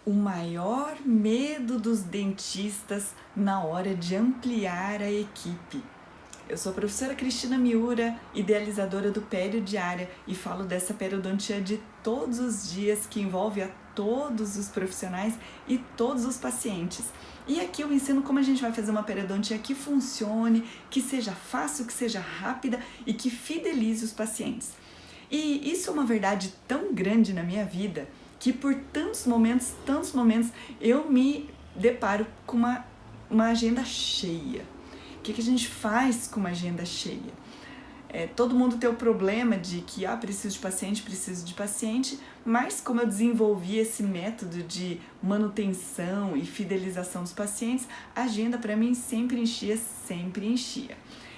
O maior medo dos dentistas na hora de ampliar a equipe. Eu sou a professora Cristina Miura, idealizadora do Pério Diária, e falo dessa periodontia de todos os dias que envolve a todos os profissionais e todos os pacientes. E aqui eu ensino como a gente vai fazer uma periodontia que funcione, que seja fácil, que seja rápida e que fidelize os pacientes. E isso é uma verdade tão grande na minha vida que por tantos momentos, eu me deparo com uma agenda cheia. O que a gente faz com uma agenda cheia? Todo mundo tem o problema de que preciso de paciente, mas como eu desenvolvi esse método de manutenção e fidelização dos pacientes, a agenda para mim sempre enchia.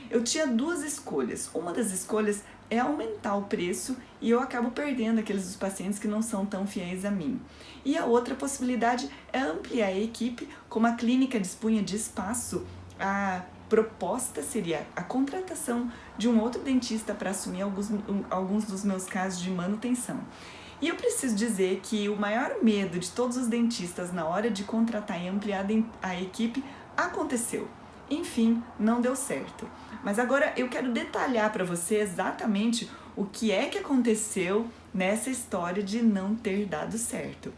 Eu tinha duas escolhas. Uma das escolhas é aumentar o preço e eu acabo perdendo aqueles dos pacientes que não são tão fiéis a mim. E a outra possibilidade é ampliar a equipe, como a clínica dispunha de espaço. A proposta seria a contratação de um outro dentista para assumir alguns dos meus casos de manutenção. E eu preciso dizer que o maior medo de todos os dentistas na hora de contratar e ampliar a equipe aconteceu. Enfim, não deu certo. Mas agora eu quero detalhar para você exatamente o que é que aconteceu nessa história de não ter dado certo.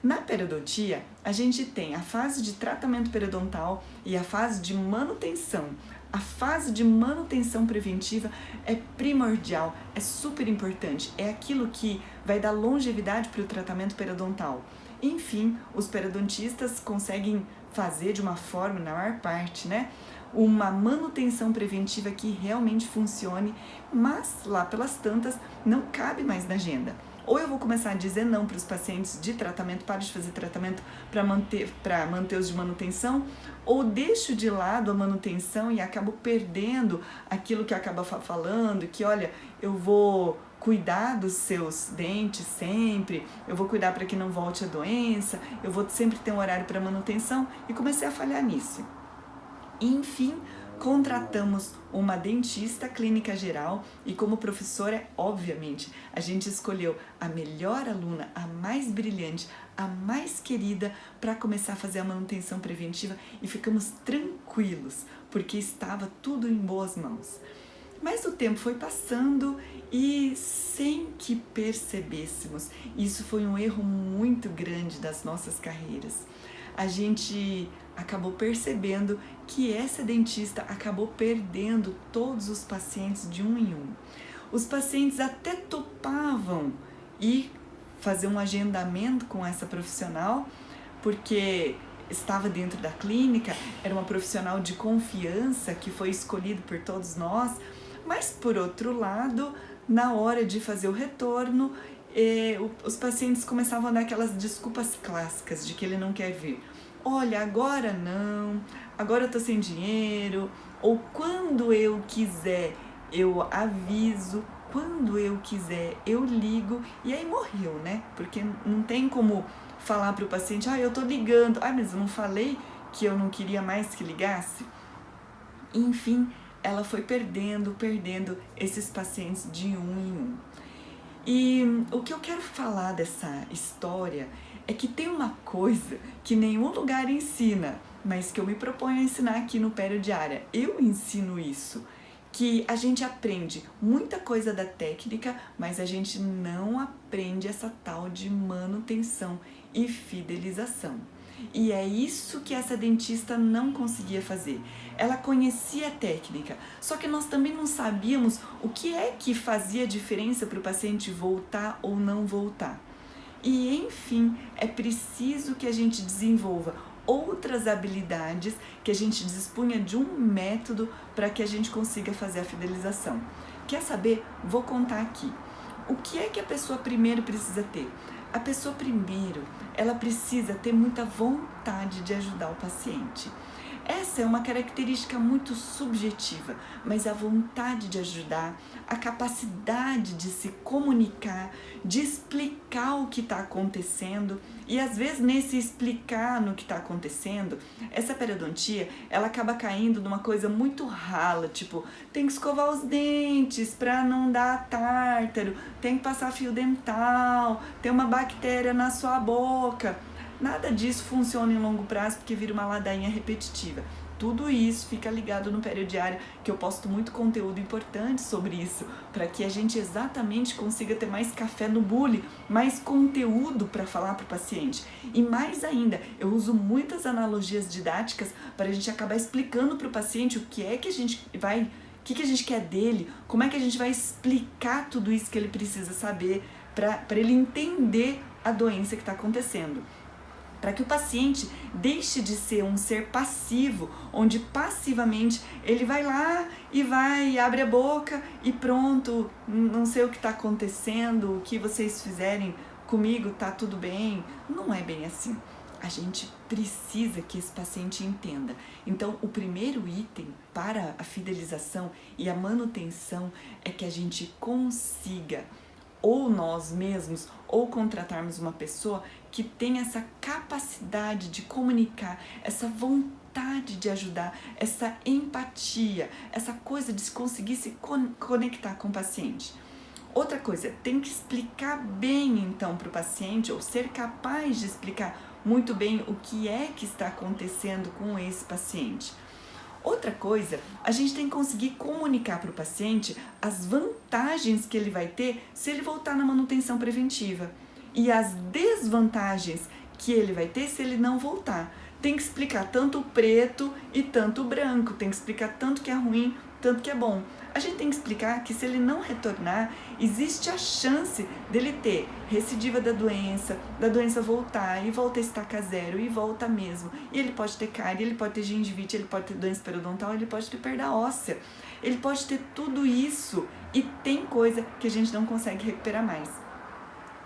Na periodontia, a gente tem a fase de tratamento periodontal e a fase de manutenção. A fase de manutenção preventiva é primordial, é super importante, é aquilo que vai dar longevidade para o tratamento periodontal. Enfim, os periodontistas conseguem fazer de uma forma, na maior parte, uma manutenção preventiva que realmente funcione, mas lá pelas tantas não cabe mais na agenda. Ou eu vou começar a dizer não para os pacientes de tratamento, paro de fazer tratamento para manter os de manutenção, ou deixo de lado a manutenção e acabo perdendo aquilo que eu acabo falando, que olha, eu vou cuidar dos seus dentes sempre, eu vou cuidar para que não volte a doença, eu vou sempre ter um horário para manutenção, e comecei a falhar nisso. Enfim, contratamos uma dentista clínica geral e como professora, obviamente, a gente escolheu a melhor aluna, a mais brilhante, a mais querida para começar a fazer a manutenção preventiva e ficamos tranquilos, porque estava tudo em boas mãos. Mas o tempo foi passando e sem que percebêssemos, isso foi um erro muito grande das nossas carreiras. A gente acabou percebendo que essa dentista acabou perdendo todos os pacientes de um em um. Os pacientes até topavam ir fazer um agendamento com essa profissional, porque estava dentro da clínica, era uma profissional de confiança que foi escolhido por todos nós, mas por outro lado, na hora de fazer o retorno, os pacientes começavam a dar aquelas desculpas clássicas de que ele não quer vir. Olha, agora não, agora eu tô sem dinheiro, ou quando eu quiser eu aviso, quando eu quiser eu ligo, e aí morreu, Porque não tem como falar pro paciente, eu tô ligando, mas eu não falei que eu não queria mais que ligasse? Enfim, ela foi perdendo esses pacientes de um em um. E o que eu quero falar dessa história é que tem uma coisa que nenhum lugar ensina, mas que eu me proponho a ensinar aqui no Pério Diária. Eu ensino isso, que a gente aprende muita coisa da técnica, mas a gente não aprende essa tal de manutenção e fidelização. E é isso que essa dentista não conseguia fazer. Ela conhecia a técnica, só que nós também não sabíamos o que é que fazia diferença para o paciente voltar ou não voltar. E, enfim, é preciso que a gente desenvolva outras habilidades, que a gente dispunha de um método para que a gente consiga fazer a fidelização. Quer saber? Vou contar aqui. O que é que a pessoa primeiro precisa ter? A pessoa primeiro, ela precisa ter muita vontade de ajudar o paciente. Essa é uma característica muito subjetiva, mas a vontade de ajudar, a capacidade de se comunicar, de explicar o que está acontecendo, e às vezes nesse explicar no que está acontecendo, essa periodontia, ela acaba caindo numa coisa muito rala, tipo, tem que escovar os dentes para não dar tártaro, tem que passar fio dental, tem uma bactéria na sua boca. nada disso funciona em longo prazo porque vira uma ladainha repetitiva. Tudo isso fica ligado no Pério Diário, que eu posto muito conteúdo importante sobre isso, para que a gente exatamente consiga ter mais café no bule, mais conteúdo para falar para o paciente. E mais ainda, eu uso muitas analogias didáticas para a gente acabar explicando para o paciente o que é que a gente vai, o que a gente quer dele, como é que a gente vai explicar tudo isso que ele precisa saber para ele entender a doença que está acontecendo. Para que o paciente deixe de ser um ser passivo, onde passivamente ele vai lá e abre a boca e pronto, não sei o que está acontecendo, o que vocês fizerem comigo tá tudo bem. Não é bem assim. A gente precisa que esse paciente entenda. Então, o primeiro item para a fidelização e a manutenção é que a gente consiga, ou nós mesmos, ou contratarmos uma pessoa que tem essa capacidade de comunicar, essa vontade de ajudar, essa empatia, essa coisa de conseguir se conectar com o paciente. Outra coisa, tem que explicar bem então para o paciente, ou ser capaz de explicar muito bem o que é que está acontecendo com esse paciente. Outra coisa, a gente tem que conseguir comunicar para o paciente as vantagens que ele vai ter se ele voltar na manutenção preventiva e as desvantagens que ele vai ter se ele não voltar. Tem que explicar tanto o preto e tanto o branco, tem que explicar tanto que é ruim, tanto que é bom. A gente tem que explicar que se ele não retornar, existe a chance dele ter recidiva da doença voltar e volta a estaca zero e volta mesmo. E ele pode ter cárie, ele pode ter gengivite, ele pode ter doença periodontal, ele pode ter perda óssea. Ele pode ter tudo isso e tem coisa que a gente não consegue recuperar mais.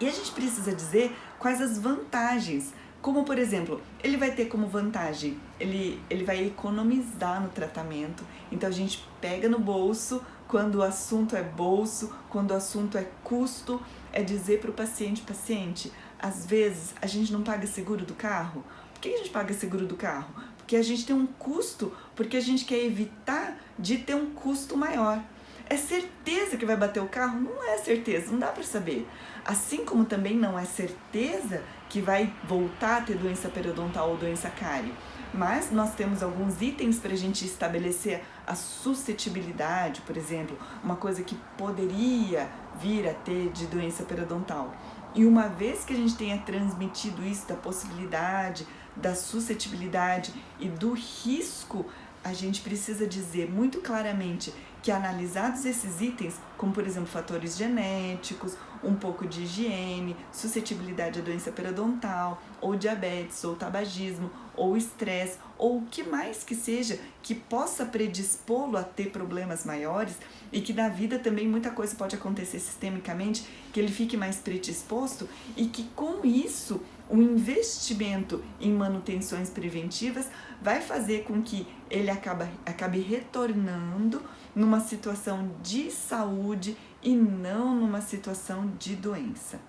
E a gente precisa dizer quais as vantagens. Como, por exemplo, ele vai ter como vantagem, ele vai economizar no tratamento. Então, a gente pega no bolso, quando o assunto é bolso, quando o assunto é custo, é dizer para o paciente, às vezes a gente não paga seguro do carro. Por que a gente paga seguro do carro? Porque a gente tem um custo, porque a gente quer evitar de ter um custo maior. É certeza que vai bater o carro? Não é certeza, não dá para saber. Assim como também não é certeza que vai voltar a ter doença periodontal ou doença cárie. Mas nós temos alguns itens para a gente estabelecer a suscetibilidade, por exemplo, uma coisa que poderia vir a ter de doença periodontal. E uma vez que a gente tenha transmitido isso da possibilidade, da suscetibilidade e do risco, a gente precisa dizer muito claramente que analisados esses itens, como por exemplo fatores genéticos, um pouco de higiene, suscetibilidade à doença periodontal, ou diabetes, ou tabagismo, ou estresse, ou o que mais que seja que possa predispô-lo a ter problemas maiores e que na vida também muita coisa pode acontecer sistemicamente, que ele fique mais predisposto e que com isso o investimento em manutenções preventivas vai fazer com que ele acabe retornando numa situação de saúde e não numa situação de doença.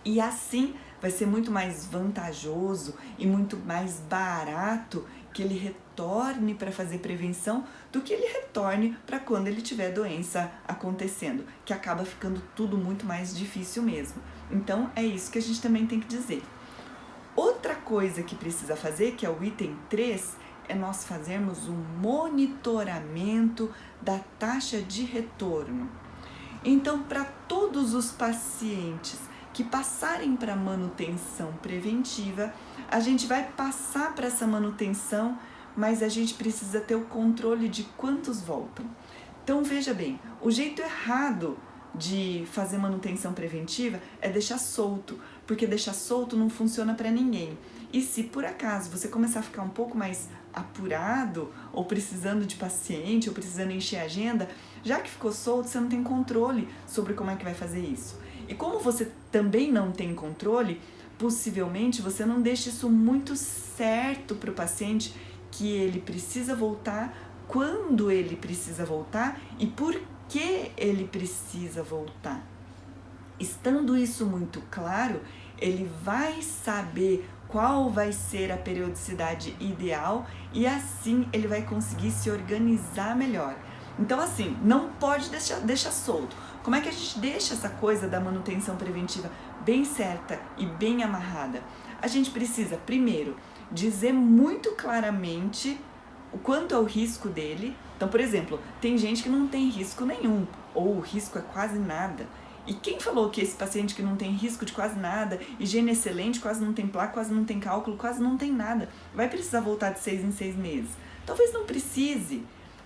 E assim vai ser muito mais vantajoso e muito mais barato que ele retorne para fazer prevenção do que ele retorne para quando ele tiver doença acontecendo, que acaba ficando tudo muito mais difícil mesmo. Então é isso que a gente também tem que dizer. Outra coisa que precisa fazer, que é o item 3, é nós fazermos um monitoramento da taxa de retorno. Então, para todos os pacientes que passarem para manutenção preventiva, a gente vai passar para essa manutenção, mas a gente precisa ter o controle de quantos voltam. Então, veja bem, o jeito errado de fazer manutenção preventiva é deixar solto, porque deixar solto não funciona para ninguém. E se por acaso você começar a ficar um pouco mais apurado, ou precisando de paciente, ou precisando encher a agenda, já que ficou solto, você não tem controle sobre como é que vai fazer isso. E como você também não tem controle, possivelmente você não deixa isso muito certo para o paciente, que ele precisa voltar, quando ele precisa voltar e por que ele precisa voltar. Estando isso muito claro, ele vai saber qual vai ser a periodicidade ideal e assim ele vai conseguir se organizar melhor. Então assim, não pode deixar solto. Como é que a gente deixa essa coisa da manutenção preventiva bem certa e bem amarrada? A gente precisa, primeiro, dizer muito claramente o quanto é o risco dele. Então, por exemplo, tem gente que não tem risco nenhum, ou o risco é quase nada. E quem falou que esse paciente que não tem risco de quase nada, higiene excelente, quase não tem placa, quase não tem cálculo, quase não tem nada, vai precisar voltar de 6 em 6 meses? Talvez não precise.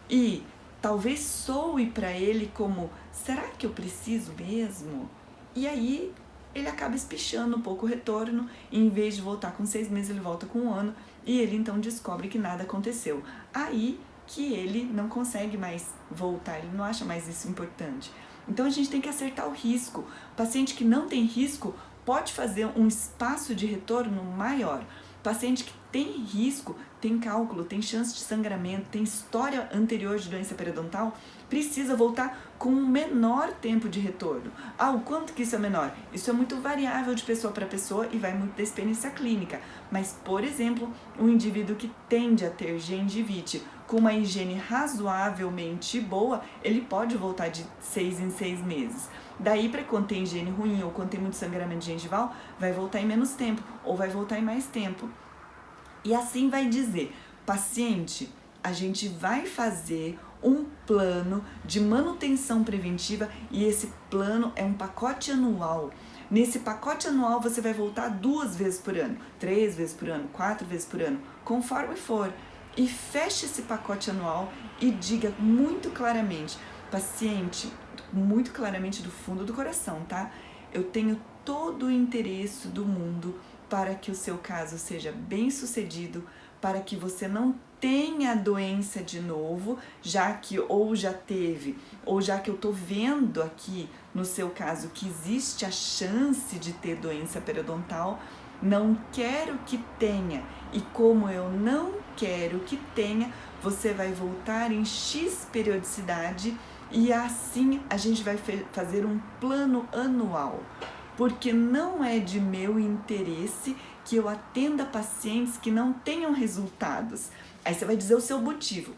E talvez soe para ele como, será que eu preciso mesmo? E aí ele acaba espichando um pouco o retorno, e em vez de voltar com 6 meses, ele volta com 1 ano, e ele então descobre que nada aconteceu. Aí que ele não consegue mais voltar, ele não acha mais isso importante. Então a gente tem que acertar o risco. O paciente que não tem risco pode fazer um espaço de retorno maior. O paciente que tem risco, tem cálculo, tem chance de sangramento, tem história anterior de doença periodontal, precisa voltar com um menor tempo de retorno. O quanto que isso é menor? Isso é muito variável de pessoa para pessoa e vai muito da experiência clínica. Mas, por exemplo, um indivíduo que tende a ter gengivite com uma higiene razoavelmente boa, ele pode voltar de 6 em 6 meses. Daí, para quando tem higiene ruim ou quando tem muito sangramento gengival, vai voltar em menos tempo ou vai voltar em mais tempo. E assim vai dizer, paciente, a gente vai fazer um plano de manutenção preventiva e esse plano é um pacote anual. Nesse pacote anual você vai voltar 2 vezes por ano, 3 vezes por ano, 4 vezes por ano, conforme for. E feche esse pacote anual e diga muito claramente, paciente, muito claramente do fundo do coração, tá? Eu tenho todo o interesse do mundo para que o seu caso seja bem sucedido, para que você não tenha a doença de novo, já que ou já teve, ou já que eu tô vendo aqui no seu caso que existe a chance de ter doença periodontal, não quero que tenha. E como eu não quero que tenha, você vai voltar em X periodicidade e assim a gente vai fazer um plano anual. Porque não é de meu interesse que eu atenda pacientes que não tenham resultados. Aí você vai dizer o seu motivo.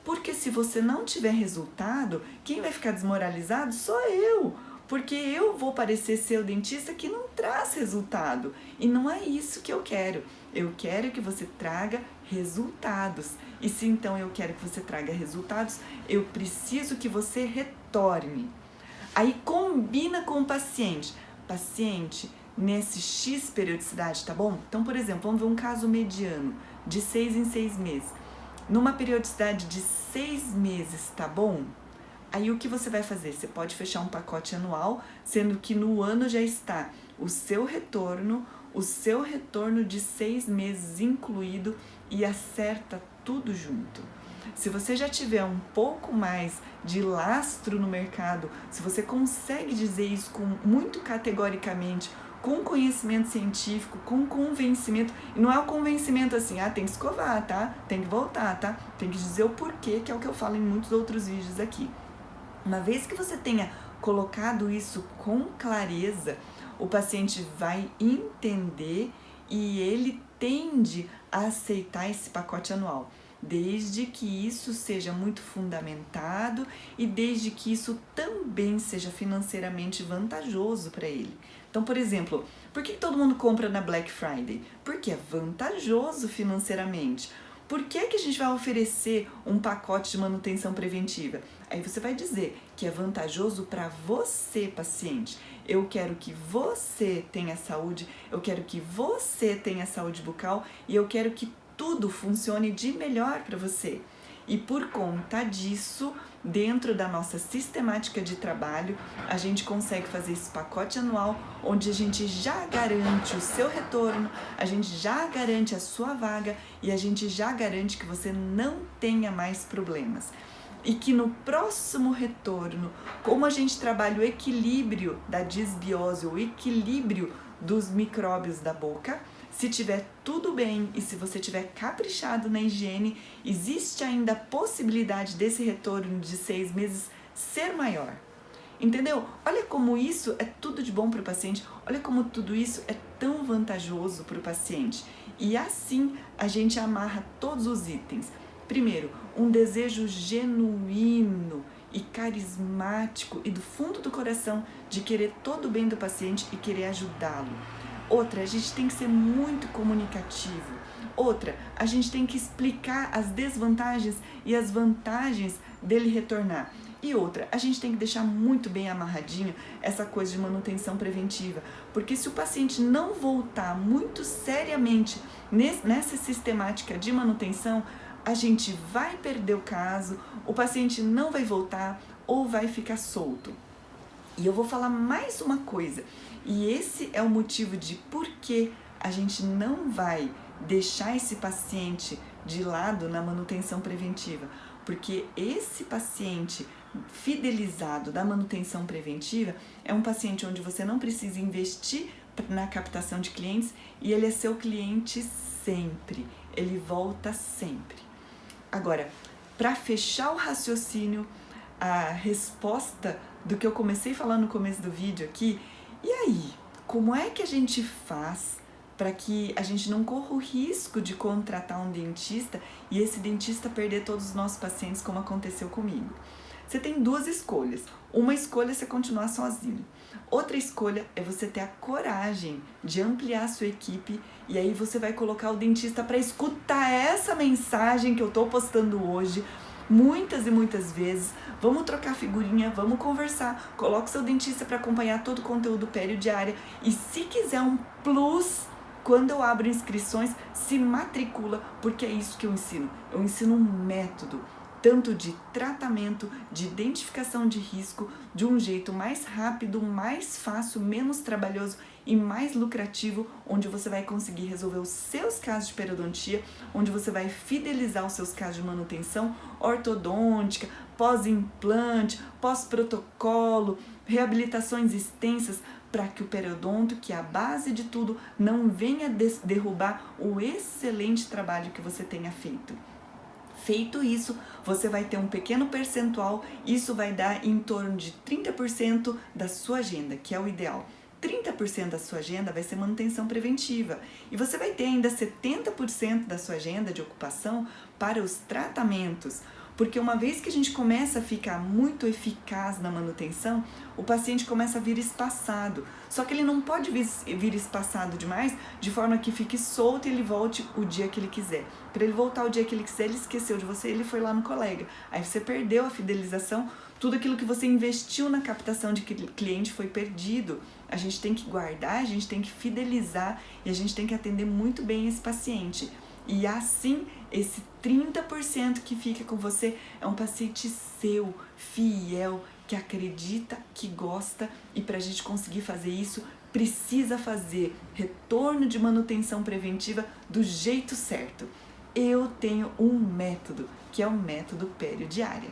Porque se você não tiver resultado, quem vai ficar desmoralizado sou eu. Porque eu vou parecer ser o dentista que não traz resultado. E não é isso que eu quero. Eu quero que você traga resultados. E se então eu quero que você traga resultados, eu preciso que você retorne. Aí combina com o paciente. Paciente, nesse X periodicidade, tá bom? Então, por exemplo, vamos ver um caso mediano, de 6 em 6 meses. Numa periodicidade de 6 meses, tá bom? Aí o que você vai fazer? Você pode fechar um pacote anual, sendo que no ano já está o seu retorno de 6 meses incluído e acerta tudo junto. Se você já tiver um pouco mais de lastro no mercado, se você consegue dizer isso muito categoricamente, com conhecimento científico, com convencimento, e não é o convencimento assim, tem que escovar, tá? Tem que voltar, tá? Tem que dizer o porquê, que é o que eu falo em muitos outros vídeos aqui. Uma vez que você tenha colocado isso com clareza, o paciente vai entender e ele tende a aceitar esse pacote anual, desde que isso seja muito fundamentado e desde que isso também seja financeiramente vantajoso para ele. Então, por exemplo, por que todo mundo compra na Black Friday? Porque é vantajoso financeiramente. Por que a gente vai oferecer um pacote de manutenção preventiva? Aí você vai dizer que é vantajoso para você, paciente. Eu quero que você tenha saúde, eu quero que você tenha saúde bucal e eu quero que tudo funcione de melhor para você. E por conta disso, dentro da nossa sistemática de trabalho, a gente consegue fazer esse pacote anual, onde a gente já garante o seu retorno, a gente já garante a sua vaga e a gente já garante que você não tenha mais problemas. E que no próximo retorno, como a gente trabalha o equilíbrio da disbiose, o equilíbrio dos micróbios da boca, se tiver tudo bem e se você tiver caprichado na higiene, existe ainda a possibilidade desse retorno de 6 meses ser maior. Entendeu? Olha como isso é tudo de bom para o paciente, olha como tudo isso é tão vantajoso para o paciente. E assim a gente amarra todos os itens. Primeiro, um desejo genuíno e carismático e do fundo do coração de querer todo o bem do paciente e querer ajudá-lo. Outra, a gente tem que ser muito comunicativo. Outra, a gente tem que explicar as desvantagens e as vantagens dele retornar. E outra, a gente tem que deixar muito bem amarradinho essa coisa de manutenção preventiva, porque se o paciente não voltar muito seriamente nessa sistemática de manutenção, a gente vai perder o caso, o paciente não vai voltar ou vai ficar solto. E eu vou falar mais uma coisa, e esse é o motivo de por que a gente não vai deixar esse paciente de lado na manutenção preventiva, porque esse paciente fidelizado da manutenção preventiva é um paciente onde você não precisa investir na captação de clientes e ele é seu cliente sempre, ele volta sempre. Agora, para fechar o raciocínio, a resposta do que eu comecei a falar no começo do vídeo aqui, e aí, como é que a gente faz para que a gente não corra o risco de contratar um dentista e esse dentista perder todos os nossos pacientes, como aconteceu comigo? Você tem duas escolhas. Uma escolha é você continuar sozinho. Outra escolha é você ter a coragem de ampliar a sua equipe e aí você vai colocar o dentista para escutar essa mensagem que eu estou postando hoje muitas e muitas vezes. Vamos trocar figurinha, vamos conversar. Coloque seu dentista para acompanhar todo o conteúdo periodiário e se quiser um plus, quando eu abro inscrições, se matricula, porque é isso que eu ensino. Eu ensino um método, tanto de tratamento, de identificação de risco, de um jeito mais rápido, mais fácil, menos trabalhoso e mais lucrativo, onde você vai conseguir resolver os seus casos de periodontia, onde você vai fidelizar os seus casos de manutenção ortodôntica, pós-implante, pós-protocolo, reabilitações extensas, para que o periodonto, que é a base de tudo, não venha derrubar o excelente trabalho que você tenha feito. Feito isso, você vai ter um pequeno percentual, isso vai dar em torno de 30% da sua agenda, que é o ideal. 30% da sua agenda vai ser manutenção preventiva e você vai ter ainda 70% da sua agenda de ocupação para os tratamentos. Porque uma vez que a gente começa a ficar muito eficaz na manutenção, o paciente começa a vir espaçado. Só que ele não pode vir espaçado demais, de forma que fique solto e ele volte o dia que ele quiser. Para ele voltar o dia que ele quiser, ele esqueceu de você, ele foi lá no colega. Aí você perdeu a fidelização, tudo aquilo que você investiu na captação de cliente foi perdido. A gente tem que guardar, a gente tem que fidelizar e a gente tem que atender muito bem esse paciente. E assim, esse 30% que fica com você é um paciente seu, fiel, que acredita, que gosta, e para a gente conseguir fazer isso, precisa fazer retorno de manutenção preventiva do jeito certo. Eu tenho um método, que é o método periodiária.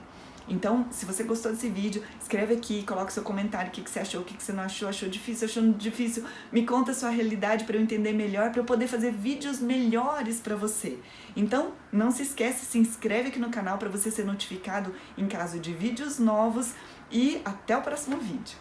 Então, se você gostou desse vídeo, escreve aqui, coloca seu comentário, o que você achou, o que você não achou, achou difícil, me conta a sua realidade para eu entender melhor, para eu poder fazer vídeos melhores para você. Então, não se esquece, se inscreve aqui no canal para você ser notificado em caso de vídeos novos e até o próximo vídeo.